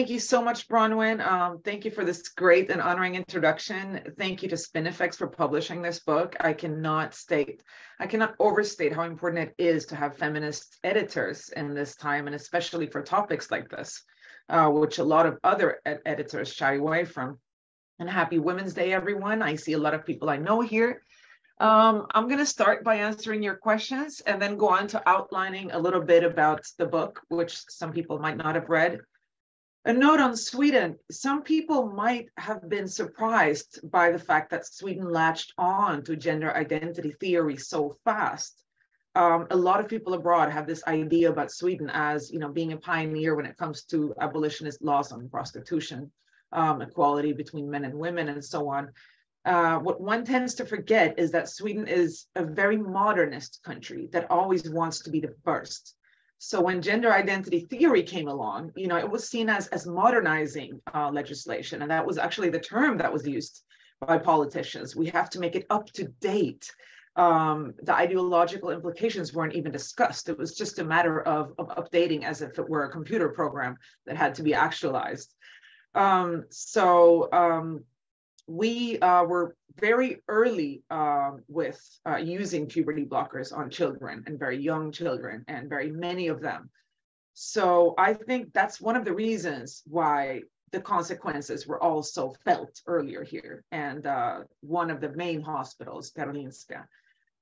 Thank you so much, Bronwyn. Thank you for this great and honoring introduction. Thank you to Spinifex for publishing this book. I cannot overstate how important it is to have feminist editors in this time, and especially for topics like this, which a lot of other editors shy away from. And happy Women's Day, everyone. I see a lot of people I know here. I'm going to start by answering your questions and then go on to outlining a little bit about the book, which some people might not have read. A note on Sweden: some people might have been surprised by the fact that Sweden latched on to gender identity theory so fast. A lot of people abroad have this idea about Sweden as, being a pioneer when it comes to abolitionist laws on prostitution, equality between men and women, and so on. What one tends to forget is that Sweden is a very modernist country that always wants to be the first. So when gender identity theory came along, it was seen as modernizing legislation. And that was actually the term that was used by politicians. We have to make it up to date. The ideological implications weren't even discussed. It was just a matter of updating as if it were a computer program that had to be actualized. We were very early with using puberty blockers on children, and very young children, and very many of them. So I think that's one of the reasons why the consequences were also felt earlier here. And one of the main hospitals, Karolinska,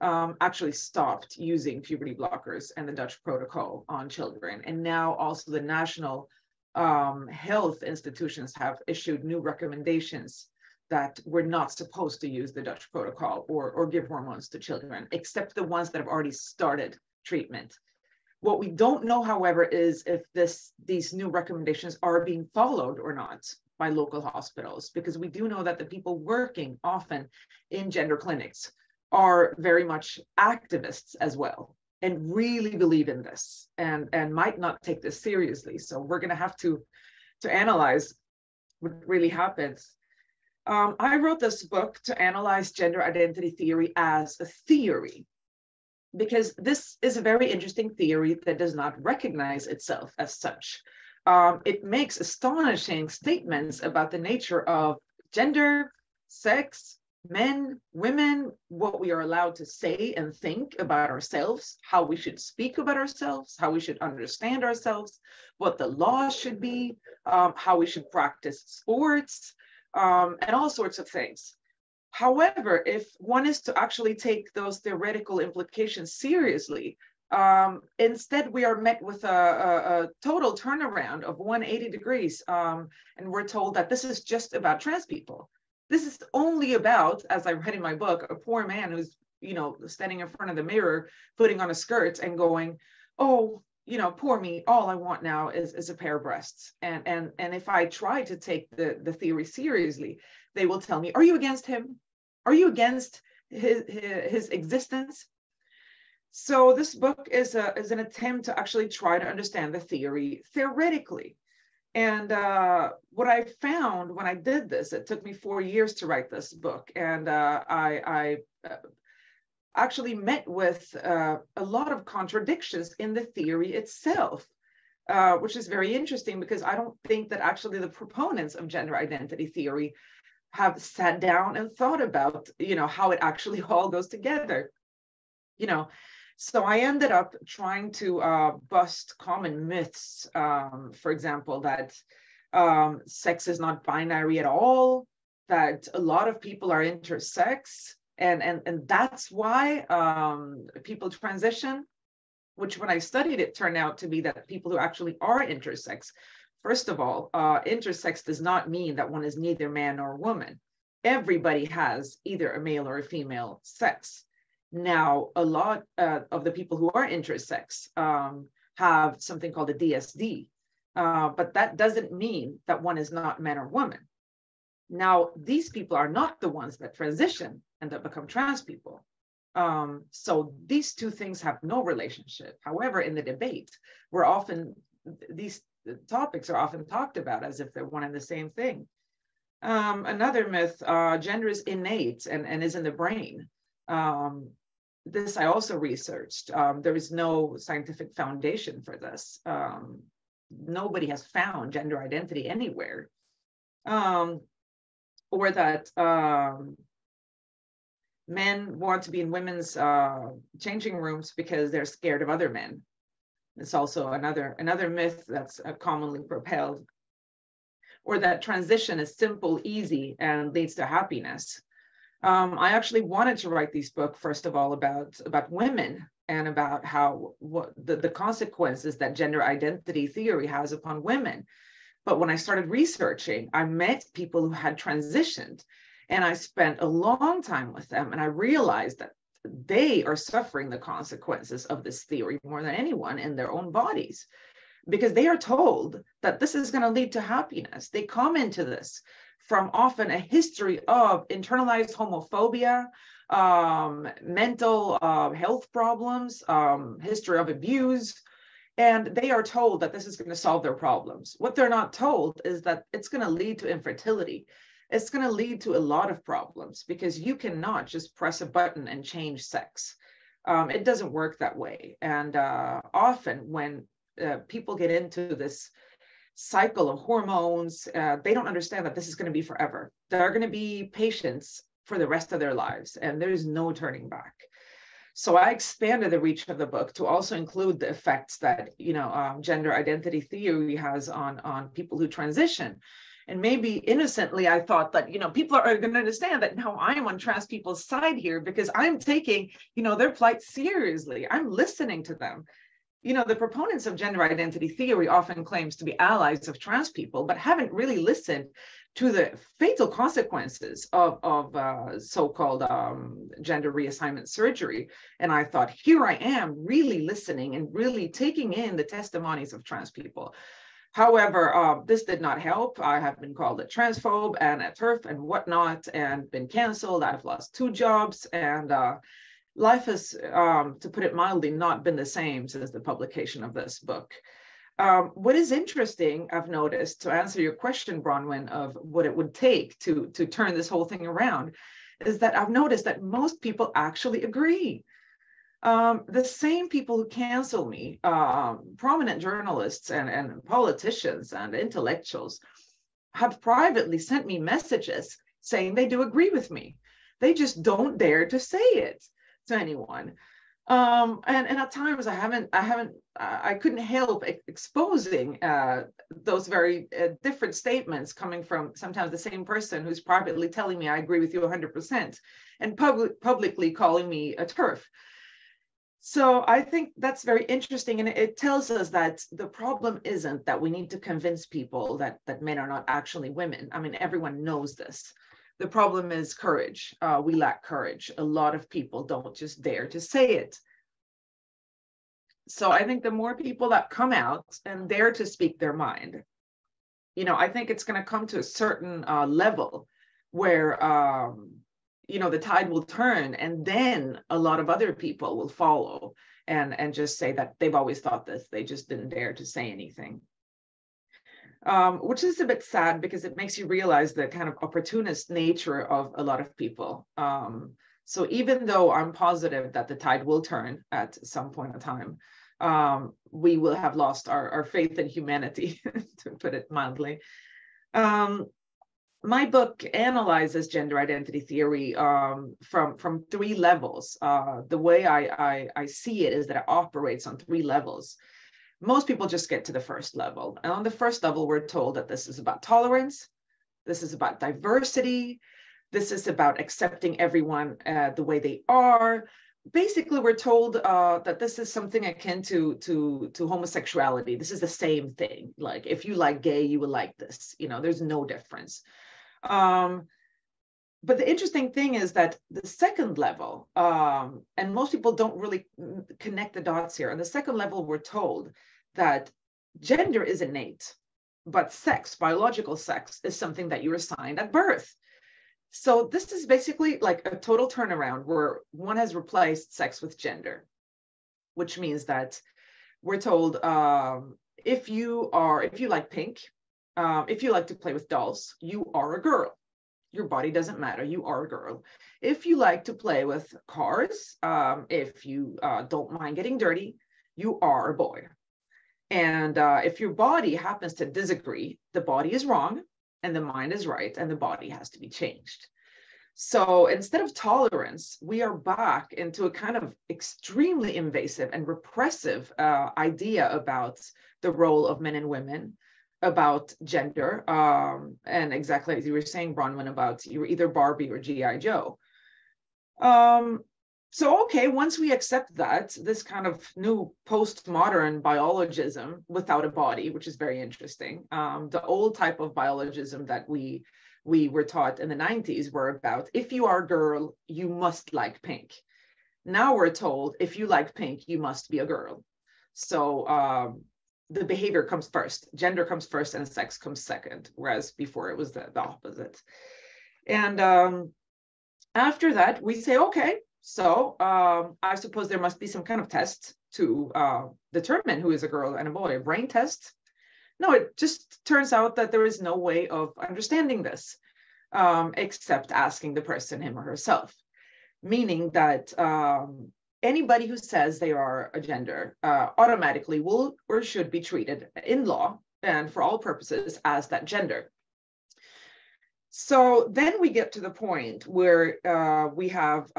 actually stopped using puberty blockers and the Dutch protocol on children. And now also the national health institutions have issued new recommendations that we're not supposed to use the Dutch protocol or give hormones to children, except the ones that have already started treatment. What we don't know, however, is if these new recommendations are being followed or not by local hospitals, because we do know that the people working often in gender clinics are very much activists as well, and really believe in this, and might not take this seriously. So we're going to have to analyze what really happens. I wrote this book to analyze gender identity theory as a theory, because this is a very interesting theory that does not recognize itself as such. It makes astonishing statements about the nature of gender, sex, men, women, what we are allowed to say and think about ourselves, how we should speak about ourselves, how we should understand ourselves, what the laws should be, how we should practice sports, and all sorts of things. However, if one is to actually take those theoretical implications seriously, instead we are met with a total turnaround of 180 degrees, and we're told that this is just about trans people. This is only about, as I read in my book, a poor man who's, standing in front of the mirror, putting on a skirt and going, oh, poor me, all I want now is a pair of breasts. And if I try to take the theory seriously, they will tell me, are you against him? Are you against his existence? So this book is an attempt to actually try to understand the theory theoretically. And what I found when I did this, it took me 4 years to write this book. And I actually met with a lot of contradictions in the theory itself, which is very interesting, because I don't think that actually the proponents of gender identity theory have sat down and thought about, how it actually all goes together. So I ended up trying to bust common myths, for example, that sex is not binary at all, that a lot of people are intersex, and that's why people transition, which when I studied it turned out to be that people who actually are intersex, first of all, intersex does not mean that one is neither man nor woman. Everybody has either a male or a female sex. Now, a lot of the people who are intersex have something called a DSD, but that doesn't mean that one is not man or woman. Now, these people are not the ones that transition and that become trans people. So these two things have no relationship. However, in the debate, these topics are often talked about as if they're one and the same thing. Another myth, gender is innate and is in the brain. This I also researched. There is no scientific foundation for this. nobody has found gender identity anywhere. Or that men want to be in women's changing rooms because they're scared of other men. It's also another myth that's commonly propelled. Or that transition is simple, easy, and leads to happiness. I actually wanted to write this book, first of all, about women and about what the consequences that gender identity theory has upon women. But when I started researching, I met people who had transitioned, and I spent a long time with them, and I realized that they are suffering the consequences of this theory more than anyone in their own bodies, because they are told that this is going to lead to happiness. They come into this from often a history of internalized homophobia, mental health problems, history of abuse, and they are told that this is going to solve their problems. What they're not told is that it's going to lead to infertility. It's going to lead to a lot of problems, because you cannot just press a button and change sex. It doesn't work that way. And often when people get into this cycle of hormones, they don't understand that this is going to be forever. They're going to be patients for the rest of their lives, and there's no turning back. So I expanded the reach of the book to also include the effects that, gender identity theory has on people who transition. And maybe innocently, I thought that, people are going to understand that now I'm on trans people's side here, because I'm taking, their plight seriously. I'm listening to them. The proponents of gender identity theory often claims to be allies of trans people, but haven't really listened to the fatal consequences of so-called gender reassignment surgery. And I thought, here I am really listening and really taking in the testimonies of trans people. However, this did not help. I have been called a transphobe and a TERF and whatnot, and been canceled. I've lost 2 jobs, and life has, to put it mildly, not been the same since the publication of this book. What is interesting, I've noticed, to answer your question, Bronwyn, of what it would take to turn this whole thing around, is that I've noticed that most people actually agree. The same people who cancel me, prominent journalists and politicians and intellectuals, have privately sent me messages saying they do agree with me. They just don't dare to say it to anyone. And at times I couldn't help exposing those very different statements coming from sometimes the same person who's privately telling me I agree with you 100% and publicly calling me a TERF. So I think that's very interesting, and it tells us that the problem isn't that we need to convince people that men are not actually women. I mean, everyone knows this. The problem is courage. We lack courage. A lot of people don't just dare to say it. So I think the more people that come out and dare to speak their mind, I think it's going to come to a certain level where, the tide will turn, and then a lot of other people will follow and just say that they've always thought this. They just didn't dare to say anything. Which is a bit sad, because it makes you realize the kind of opportunist nature of a lot of people. So even though I'm positive that the tide will turn at some point in time, we will have lost our faith in humanity, to put it mildly. My book analyzes gender identity theory from 3 levels. The way I see it is that it operates on 3 levels. Most people just get to the first level. And on the first level, we're told that this is about tolerance. This is about diversity. This is about accepting everyone the way they are. Basically, we're told that this is something akin to homosexuality. This is the same thing. Like, if you like gay, you will like this. There's no difference. But the interesting thing is that the second level, and most people don't really connect the dots here. On the second level, we're told that gender is innate, but sex, biological sex, is something that you're assigned at birth. So this is basically like a total turnaround where one has replaced sex with gender, which means that we're told if you like pink, if you like to play with dolls, you are a girl. Your body doesn't matter. You are a girl. If you like to play with cars, if you don't mind getting dirty, you are a boy. And if your body happens to disagree, the body is wrong and the mind is right, and the body has to be changed. So instead of tolerance, we are back into a kind of extremely invasive and repressive idea about the role of men and women, about gender, and exactly as you were saying, Bronwyn, about you were either Barbie or G.I. Joe. So, okay, once we accept that, this kind of new postmodern biologism without a body, which is very interesting, the old type of biologism that we were taught in the 90s were about, if you are a girl, you must like pink. Now we're told, if you like pink, you must be a girl. So the behavior comes first, gender comes first, and sex comes second, whereas before it was the opposite. And after that, we say, okay, so I suppose there must be some kind of test to determine who is a girl and a boy, a brain test. No, it just turns out that there is no way of understanding this except asking the person, him or herself, meaning that anybody who says they are a gender automatically will or should be treated in law and for all purposes as that gender. So then we get to the point where we have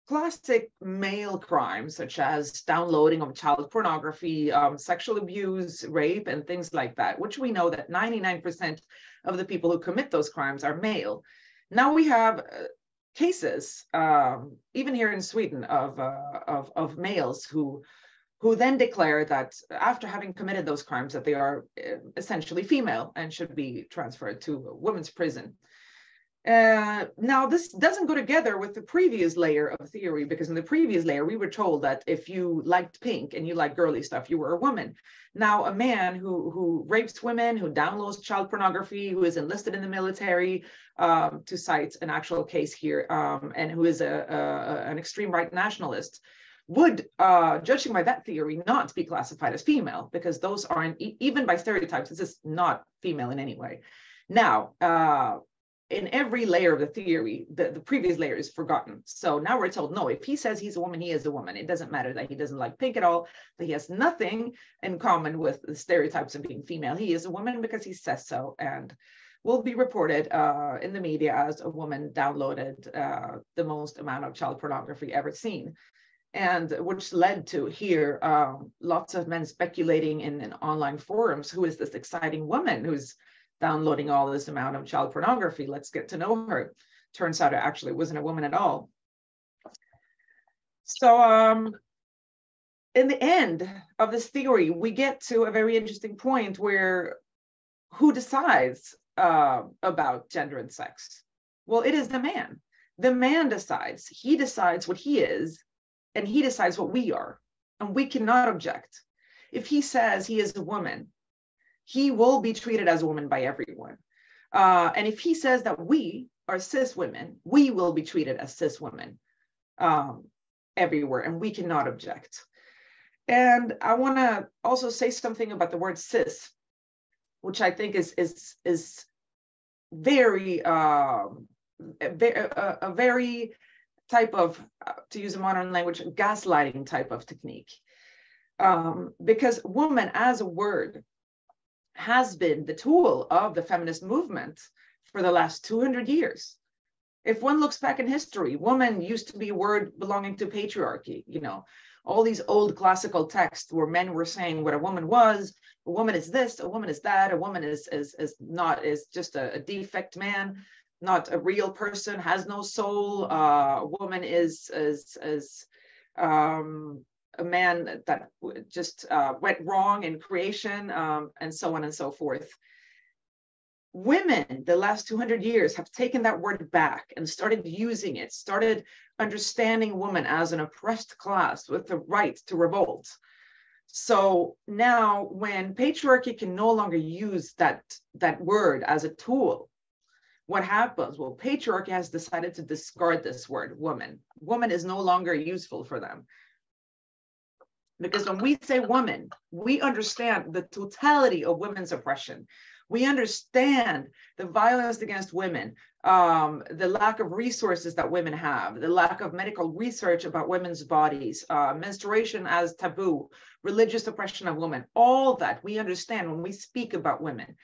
classic male crimes, such as downloading of child pornography, sexual abuse, rape, and things like that, which we know that 99% of the people who commit those crimes are male. Now we have cases, even here in Sweden, of males who then declare that after having committed those crimes that they are essentially female and should be transferred to a women's prison. Now, this doesn't go together with the previous layer of theory, because in the previous layer, we were told that if you liked pink and you liked girly stuff, you were a woman. Now, a man who rapes women, who downloads child pornography, who is enlisted in the military, to cite an actual case here, and who is an extreme right nationalist, would, judging by that theory, not be classified as female, because those aren't, even by stereotypes, this is not female in any way. Now, in every layer of the theory, the previous layer is forgotten. So now we're told, no, if he says he's a woman, he is a woman. It doesn't matter that he doesn't like pink at all, that he has nothing in common with the stereotypes of being female. He is a woman because he says so, and will be reported in the media as a woman downloaded the most amount of child pornography ever seen. And which led to here lots of men speculating in online forums, who is this exciting woman who's downloading all this amount of child pornography? Let's get to know her. Turns out it actually wasn't a woman at all. So in the end of this theory, we get to a very interesting point where who decides about gender and sex? Well, it is the man. The man decides. He decides what he is, and he decides what we are, and we cannot object. If he says he is a woman, he will be treated as a woman by everyone. And if he says that we are cis women, we will be treated as cis women everywhere, and we cannot object. And I want to also say something about the word cis, which I think is very, a very type of, to use a modern language, gaslighting type of technique. Because woman as a word has been the tool of the feminist movement for the last 200 years. If one looks back in history, woman used to be a word belonging to patriarchy. You know, all these old classical texts where men were saying what a woman was. A woman is this, a woman is that, a woman is just a defect man, not a real person, has no soul. A woman is a man that just went wrong in creation, and so on and so forth. Women, the last 200 years, have taken that word back and started using it, started understanding woman as an oppressed class with the right to revolt. So now when patriarchy can no longer use that word as a tool, what happens? Well, patriarchy has decided to discard this word, woman. Woman is no longer useful for them. Because when we say woman, we understand the totality of women's oppression. We understand the violence against women, the lack of resources that women have, the lack of medical research about women's bodies, menstruation as taboo, religious oppression of women, all that we understand when we speak about women.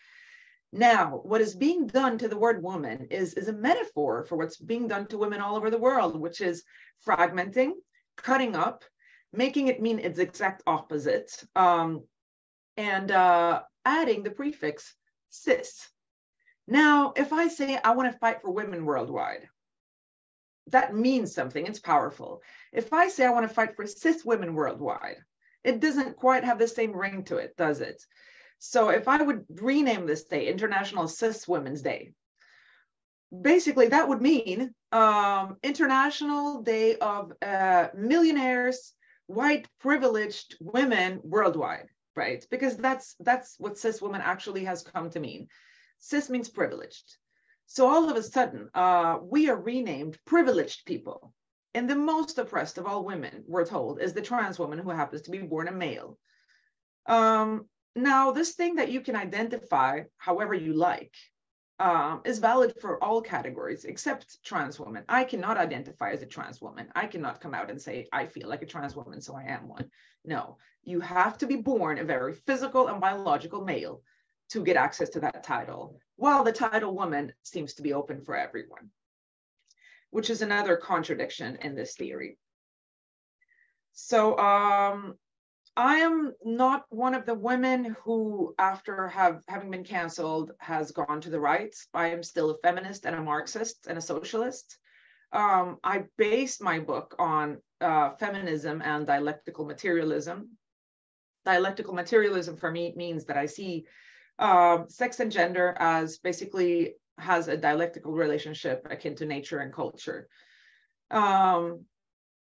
Now, what is being done to the word woman is a metaphor for what's being done to women all over the world, which is fragmenting, cutting up, making it mean its exact opposite, and adding the prefix cis. Now, if I say I want to fight for women worldwide, that means something, it's powerful. If I say I want to fight for cis women worldwide, it doesn't quite have the same ring to it, does it? So if I would rename this day International Cis Women's Day, basically that would mean International Day of millionaires, white privileged women worldwide, right? Because that's what cis woman actually has come to mean. Cis means privileged. So all of a sudden, we are renamed privileged people. And the most oppressed of all women, we're told, is the trans woman who happens to be born a male. Now, this thing that you can identify however you like is valid for all categories except trans women. I cannot identify as a trans woman. I cannot come out and say, I feel like a trans woman, so I am one. No, you have to be born a very physical and biological male to get access to that title, while the title woman seems to be open for everyone, which is another contradiction in this theory. So I am not one of the women who, after having been canceled, has gone to the right. I am still a feminist and a Marxist and a socialist. I based my book on feminism and dialectical materialism. Dialectical materialism for me means that I see sex and gender as basically has a dialectical relationship akin to nature and culture. I'm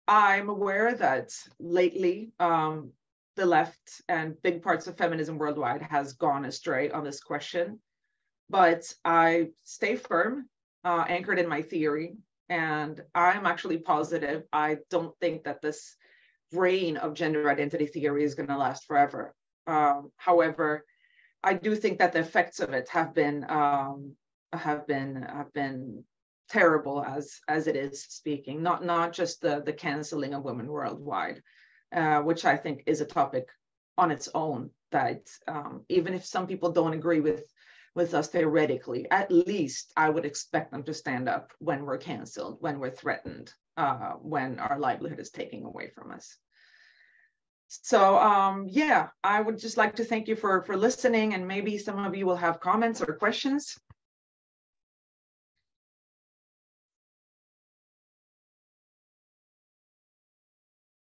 aware that lately the left and big parts of feminism worldwide has gone astray on this question, but I stay firm, anchored in my theory, and I'm actually positive. I don't think that this reign of gender identity theory is going to last forever. However, I do think that the effects of it have been terrible as it is speaking. Not just the canceling of women worldwide, which I think is a topic on its own. That even if some people don't agree with us theoretically, at least I would expect them to stand up when we're canceled, when we're threatened, when our livelihood is taken away from us. So yeah, I would just like to thank you for listening, and maybe some of you will have comments or questions.